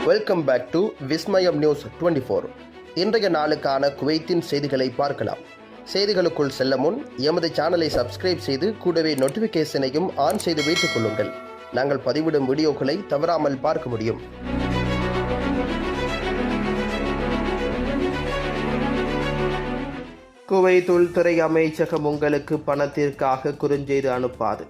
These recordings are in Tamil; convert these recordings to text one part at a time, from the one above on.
Welcome back to Vismayam news 24. இன்றைய நாளுக்கான குவைத்தின் செய்திகளை பார்க்கலாம். செய்திகளுக்குள் செல்ல முன் எமது சேனலை சப்ஸ்கிரைப் செய்து கூடவே நோட்டிஃபிகேஷனையும் ஆன் செய்து வைத்துக் கொள்ளுங்கள். நாங்கள் பதிவிடும் வீடியோக்களை தவறாமல் பார்க்க முடியும். குவைத் உள்துறை அமைச்சகம் உங்களுக்கு பணத்திற்காக குறுஞ்செய்து அனுப்பாது.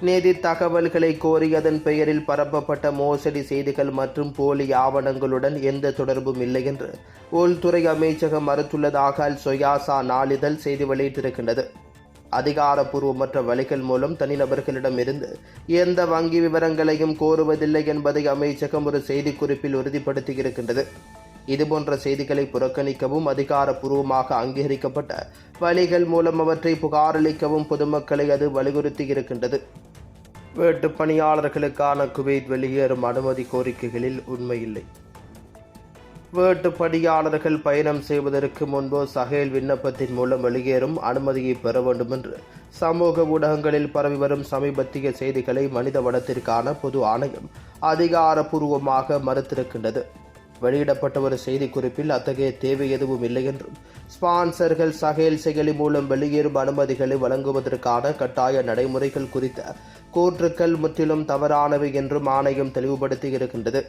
நிதி தகவல்களை கோரியதன் பெயரில் பரப்பப்பட்ட மோசடி செய்திகள் மற்றும் போலி ஆவணங்களுடன் எந்த தொடர்பும் இல்லை என்று உள்துறை அமைச்சகம் மறுத்துள்ளதாக அல் சொயாசா நாளிதழ் செய்தி வெளியிட்டிருக்கின்றது. அதிகாரப்பூர்வமற்ற வழிகள் மூலம் தனிநபர்களிடமிருந்து எந்த வங்கி விவரங்களையும் கோருவதில்லை என்பதை அமைச்சகம் ஒரு செய்திக்குறிப்பில் உறுதிப்படுத்தியிருக்கின்றது. இதுபோன்ற செய்திகளை புறக்கணிக்கவும் அதிகாரப்பூர்வமாக அங்கீகரிக்கப்பட்ட வழிகள் மூலம் அவற்றை புகாரளிக்கவும் பொதுமக்களை அது வலியுறுத்தியிருக்கின்றது. வீட்டு பணியாளர்களுக்கான குவைத் வெளியேறும் அனுமதி கோரிக்கைகளில் உண்மையில்லை. வீட்டு பணியாளர்கள் பயணம் செய்வதற்கு முன்பு சஹேல் விண்ணப்பத்தின் மூலம் வெளியேறும் அனுமதியை பெற வேண்டும் என்று சமூக ஊடகங்களில் பரவி வரும் சமீபத்திய செய்திகளை மனித வளத்திற்கான பொது ஆணையம் அதிகாரப்பூர்வமாக மறுத்திருக்கின்றது. வெளியிடப்பட்ட ஒரு செய்திக்குறிப்பில் அத்தகைய தேவை எதுவும் இல்லை என்றும் ஸ்பான்சர்கள் சஹேல் செயலி மூலம் வெளியேறும் அனுமதிகளை வழங்குவதற்கான கட்டாய நடைமுறைகள் குறித்த கூற்றுக்கள் முற்றிலும் தவறானவை என்றும் ஆணையம் தெளிவுபடுத்தியிருக்கின்றது.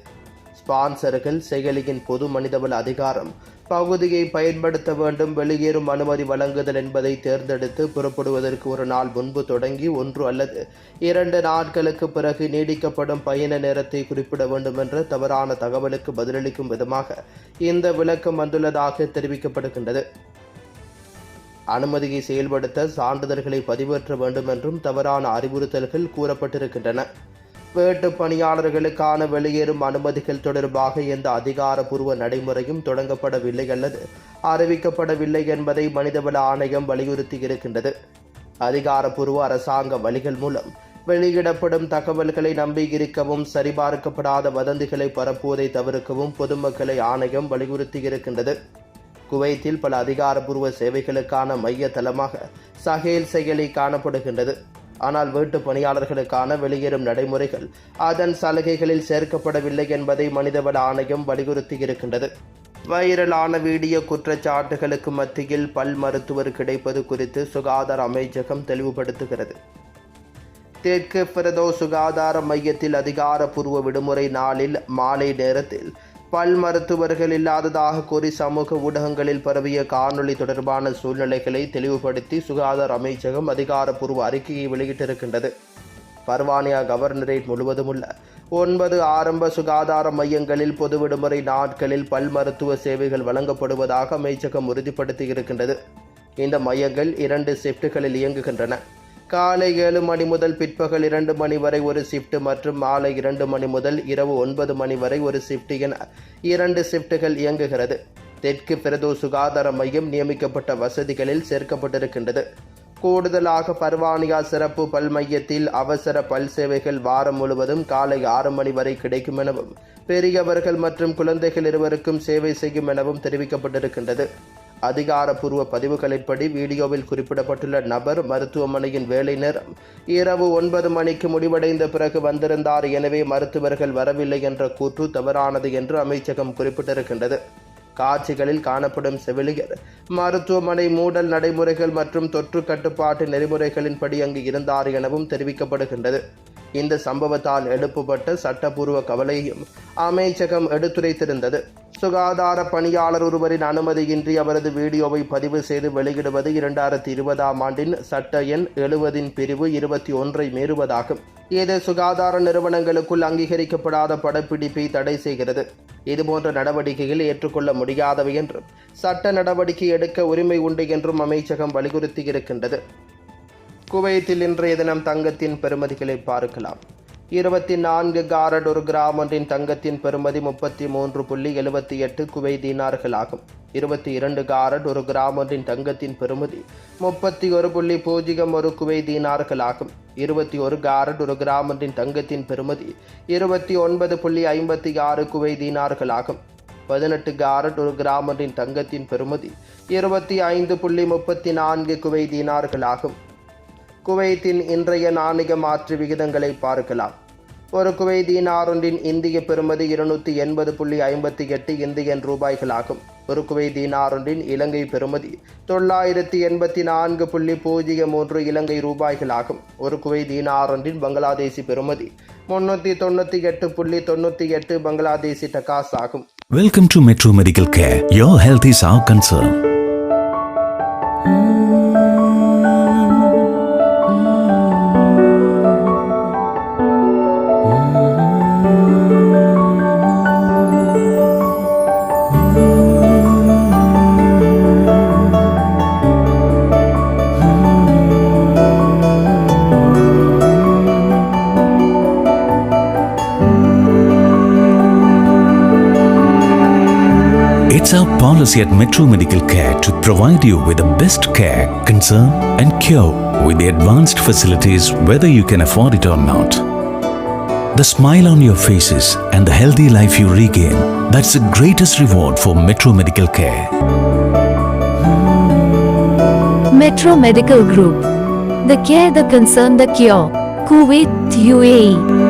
ஸ்பான்சர்கள் செயலியின் பொது மனிதவள அதிகாரம் பகுதியை பயன்படுத்த வேண்டும். வெளியேறும் அனுமதி வழங்குதல் என்பதை தேர்ந்தெடுத்து புறப்படுவதற்கு ஒரு நாள் முன்பு தொடங்கி 1 அல்லது 2 நாட்களுக்கு பிறகு நீடிக்கப்படும் பயண நேரத்தை குறிப்பிட வேண்டும் என்ற தவறான தகவலுக்கு பதிலளிக்கும் விதமாக இந்த விளக்கம் வந்துள்ளதாக தெரிவிக்கப்படுகின்றது. அனுமதியை செயல்படுத்த சான்றிதழ்களை பதிவேற்ற வேண்டும் என்றும் தவறான அறிவுறுத்தல்கள் கூறப்பட்டிருக்கின்றன. வீட்டு பணியாளர்களுக்கான வெளியேறும் அனுமதிகள் தொடர்பாக எந்த அதிகாரப்பூர்வ நடைமுறையும் தொடங்கப்படவில்லை அல்லது அறிவிக்கப்படவில்லை என்பதை மனிதவள ஆணையம் வலியுறுத்தியிருக்கின்றது. அதிகாரப்பூர்வ அரசாங்க வழிகள் மூலம் வெளியிடப்படும் தகவல்களை நம்பியிருக்கவும் சரிபார்க்கப்படாத வதந்திகளை பரப்புவதை தவிர்க்கவும் பொதுமக்களை ஆணையம் வலியுறுத்தியிருக்கின்றது. குவைத்தில் பல அதிகாரப்பூர்வ சேவைகளுக்கான மைய தளமாக சஹேல் செயலி காணப்படுகின்றது. ஆனால் வீட்டு பணியாளர்களுக்கான வெளியேறும் நடைமுறைகள் அதன் சலுகைகளில் சேர்க்கப்படவில்லை என்பதை மனிதவள ஆணையம் வலியுறுத்தியிருக்கின்றது. வைரலான வீடியோ குற்றச்சாட்டுகளுக்கு மத்தியில் பல் மருத்துவர் கிடைப்பது குறித்து சுகாதார அமைச்சகம் தெளிவுபடுத்துகிறது. தெற்கு பிரதோ சுகாதார மையத்தில் அதிகாரப்பூர்வ விடுமுறை நாளில் மாலை நேரத்தில் பல் மருத்துவர்கள் இல்லாததாக கூறி சமூக ஊடகங்களில் பரவிய காணொளி தொடர்பான சூழ்நிலைகளை தெளிவுபடுத்தி சுகாதார அமைச்சகம் அதிகாரப்பூர்வ அறிக்கையை வெளியிட்டிருக்கின்றது. பர்வானியா கவர்னரேட் முழுவதும் உள்ள 9 ஆரம்ப சுகாதார மையங்களில் பொது விடுமுறை நாட்களில் பல் மருத்துவ சேவைகள் வழங்கப்படுவதாக அமைச்சகம் உறுதிப்படுத்தியிருக்கின்றது. இந்த மையங்கள் 2 ஷிப்டுகளில் இயங்குகின்றன. காலை 7 மணி முதல் பிற்பகல் 2 மணி வரை ஒரு ஷிப்ட் மற்றும் மாலை 2 மணி முதல் இரவு 9 மணி வரை ஒரு ஷிப்ட் என 2 ஷிப்டுகள் இயங்குகிறது. தெற்கு பிரதோ சுகாதார மையம் நியமிக்கப்பட்ட வசதிகளில் சேர்க்கப்பட்டிருக்கின்றது. கூடுதலாக பர்வானியா சிறப்பு பல் மையத்தில் அவசர பல் சேவைகள் வாரம் முழுவதும் காலை 6 மணி வரை கிடைக்கும் எனவும் பெரியவர்கள் மற்றும் குழந்தைகள் இருவருக்கும் சேவை செய்யும் எனவும் தெரிவிக்கப்பட்டிருக்கின்றது. அதிகாரப்பூர்வ பதிவுகளின்படி வீடியோவில் குறிப்பிடப்பட்டுள்ள நபர் மருத்துவமனையின் வேலை நேரம் இரவு 9 மணிக்கு முடிவடைந்த பிறகு வந்திருந்தார். எனவே மருத்துவர்கள் வரவில்லை என்ற கூற்று தவறானது என்று அமைச்சகம் குறிப்பிட்டிருக்கின்றது. காட்சிகளில் காணப்படும் செவிலியர் மருத்துவமனை மூடல் நடைமுறைகள் மற்றும் தொற்று கட்டுப்பாட்டு நெறிமுறைகளின்படி அங்கு இருந்தார் எனவும் தெரிவிக்கப்படுகின்றது. இந்த சம்பவத்தால் எழுப்பப்பட்ட சட்டப்பூர்வ கவலையையும் அமைச்சகம் எடுத்துரைத்திருந்தது. சுகாதார பணியாளர் ஒருவரின் அனுமதியின்றி அவரது வீடியோவை பதிவு செய்து வெளியிடுவது 2020ஆம் ஆண்டின் சட்ட எண் 70 பிரிவு 21 மீறுவதாகும். இது சுகாதார நிறுவனங்களுக்குள் அங்கீகரிக்கப்படாத படப்பிடிப்பை தடை செய்கிறது. இதுபோன்ற நடவடிக்கைகள் ஏற்றுக்கொள்ள முடியாதவை என்றும் சட்ட நடவடிக்கை எடுக்க உரிமை உண்டு என்றும் அமைச்சகம் வலியுறுத்தியிருக்கின்றது. குவைத்தில் இன்றைய தினம் தங்கத்தின் பெறுமதிகளை பார்க்கலாம். 24 காரட் ஒரு கிராம் ஒன்றின் தங்கத்தின் பெறுமதி 33.78 குவைத் தீனார்கள் ஆகும். 22 காரட் ஒரு கிராம் ஒன்றின் தங்கத்தின் பெறுமதி 31.01 குவைத் தீனார்கள் ஆகும். 21 காரட் ஒரு கிராம் ஒன்றின் தங்கத்தின் பெறுமதி 29.56 குவைத் தீனார்கள் ஆகும். 18 காரட் ஒரு கிராம் ஒன்றின் தங்கத்தின் பெறுமதி 25.34 குவைத் தீனார்கள் ஆகும். குவைத்தின் இன்றைய நாணய மாற்று விகிதங்களை பார்க்கலாம். ஒரு குவைத் தீனார் ஒன்றின் இந்திய பெறுமதி 280.58 இந்தியன் ரூபாய்களாகும். ஒரு குவைத் தீனார் ஒன்றின் இலங்கை பெறுமதி 984.03 இலங்கை ரூபாய்களாகும். ஒரு குவைத் தீனார் ஒன்றின் பங்களாதேசி பெறுமதி 398.98 பங்களாதேசி டகாஸ் ஆகும். Welcome to Metro Medical Care. Your health is our concern. It's our policy at Metro Medical Care to provide you with the best care, concern and cure with the advanced facilities whether you can afford it or not. The smile on your faces and the healthy life you regain, that's the greatest reward for Metro Medical Care. Metro Medical Group. The care, the concern, the cure. Kuwait, UAE.